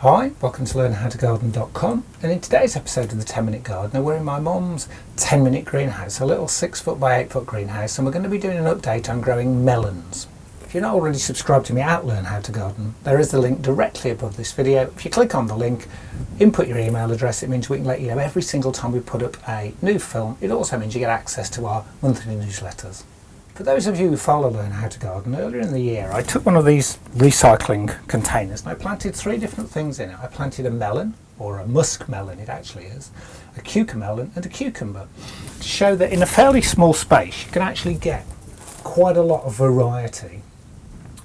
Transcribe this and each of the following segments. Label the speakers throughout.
Speaker 1: Hi, welcome to learnhowtogarden.com, and in today's episode of the 10-Minute Gardener we're in my mum's 10-minute greenhouse, a little 6 foot by 8 foot greenhouse, and we're going to be doing an update on growing melons. If you're not already subscribed to me at Learn How to Garden, there is the link directly above this video. If you click on the link, input your email address, it means we can let you know every single time we put up a new film. It also means you get access to our monthly newsletters. For those of you who follow Learn How to Garden, earlier in the year I took one of these recycling containers and I planted 3 different things in it. I planted a melon, or a musk melon it actually is, a cucumber and a cucumber, to show that in a fairly small space you can actually get quite a lot of variety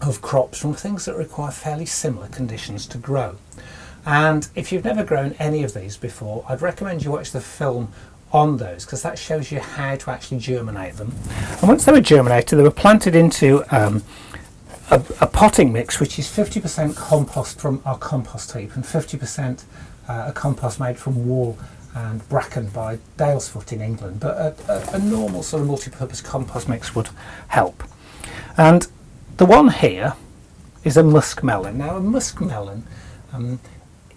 Speaker 1: of crops from things that require fairly similar conditions to grow. And if you've never grown any of these before, I'd recommend you watch the film on those, because that shows you how to actually germinate them. And once they were germinated, they were planted into a potting mix which is 50% compost from our compost heap and 50% a compost made from wall and bracken by Dalesfoot in England. But a normal sort of multi-purpose compost mix would help. And the one here is a musk melon. Now a musk melon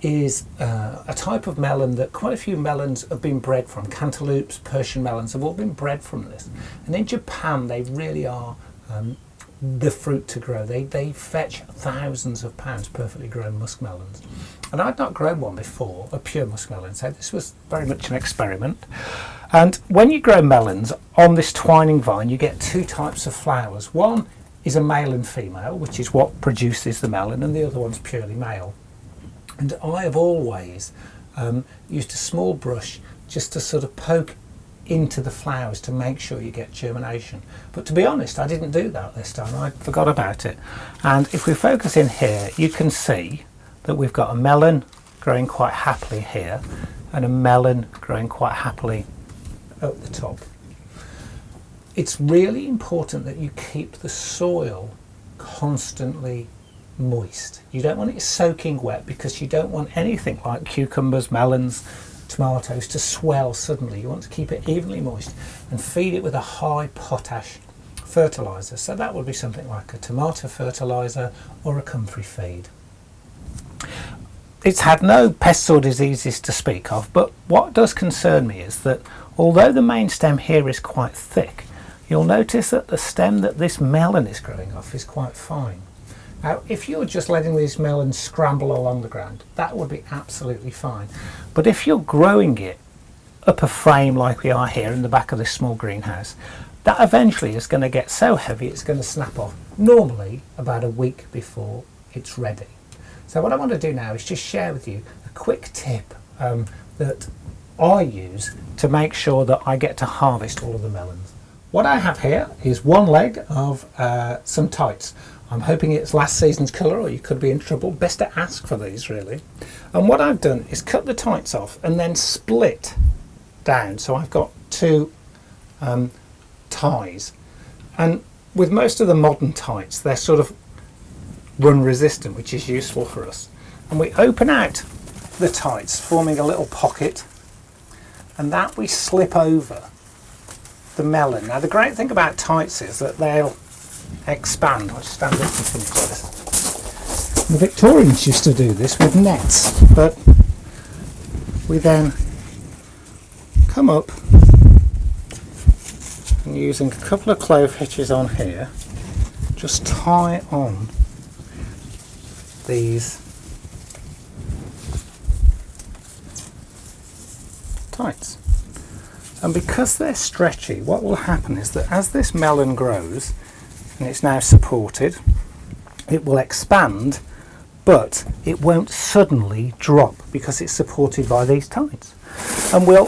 Speaker 1: is a type of melon that quite a few melons have been bred from. Cantaloupes, Persian melons have all been bred from this. And in Japan they really are the fruit to grow. They fetch thousands of pounds perfectly grown musk melons. And I'd not grown one before, a pure musk melon, so this was very much an experiment. And when you grow melons on this twining vine you get 2 types of flowers. One is a male and female, which is what produces the melon, and the other one's purely male. And I have always used a small brush just to sort of poke into the flowers to make sure you get germination. But to be honest, I didn't do that this time. I forgot about it. And if we focus in here, you can see that we've got a melon growing quite happily here and a melon growing quite happily at the top. It's really important that you keep the soil constantly moist. You don't want it soaking wet, because you don't want anything like cucumbers, melons, tomatoes to swell suddenly. You want to keep it evenly moist and feed it with a high potash fertilizer. So that would be something like a tomato fertilizer or a comfrey feed. It's had no pests or diseases to speak of, but what does concern me is that although the main stem here is quite thick, you'll notice that the stem that this melon is growing off is quite fine. Now, if you're just letting these melons scramble along the ground, that would be absolutely fine. But if you're growing it up a frame like we are here in the back of this small greenhouse, that eventually is going to get so heavy it's going to snap off, normally about a week before it's ready. So what I want to do now is just share with you a quick tip that I use to make sure that I get to harvest all of the melons. What I have here is one leg of some tights. I'm hoping it's last season's colour, or you could be in trouble. Best to ask for these, really. And what I've done is cut the tights off and then split down. So I've got 2 ties. And with most of the modern tights, they're sort of run resistant, which is useful for us. And we open out the tights, forming a little pocket, and that we slip over the melon. Now the great thing about tights is that they'll expand. I'll just stand up and finish this. The Victorians used to do this with nets, but we then come up and, using a couple of clove hitches on here, just tie on these tights. And because they're stretchy, what will happen is that as this melon grows and it's now supported, it will expand, but it won't suddenly drop because it's supported by these tights. And we'll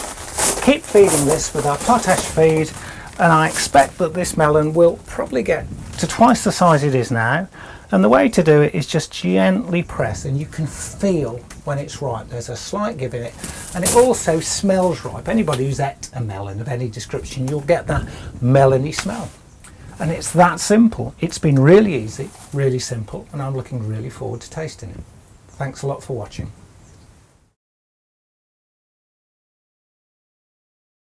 Speaker 1: keep feeding this with our potash feed, and I expect that this melon will probably get to twice the size it is now. And the way to do it is just gently press, and you can feel when it's ripe. There's a slight give in it, and it also smells ripe. Anybody who's ate a melon of any description, you'll get that melony smell. And it's that simple. It's been really easy, really simple, and I'm looking really forward to tasting it. Thanks a lot for watching.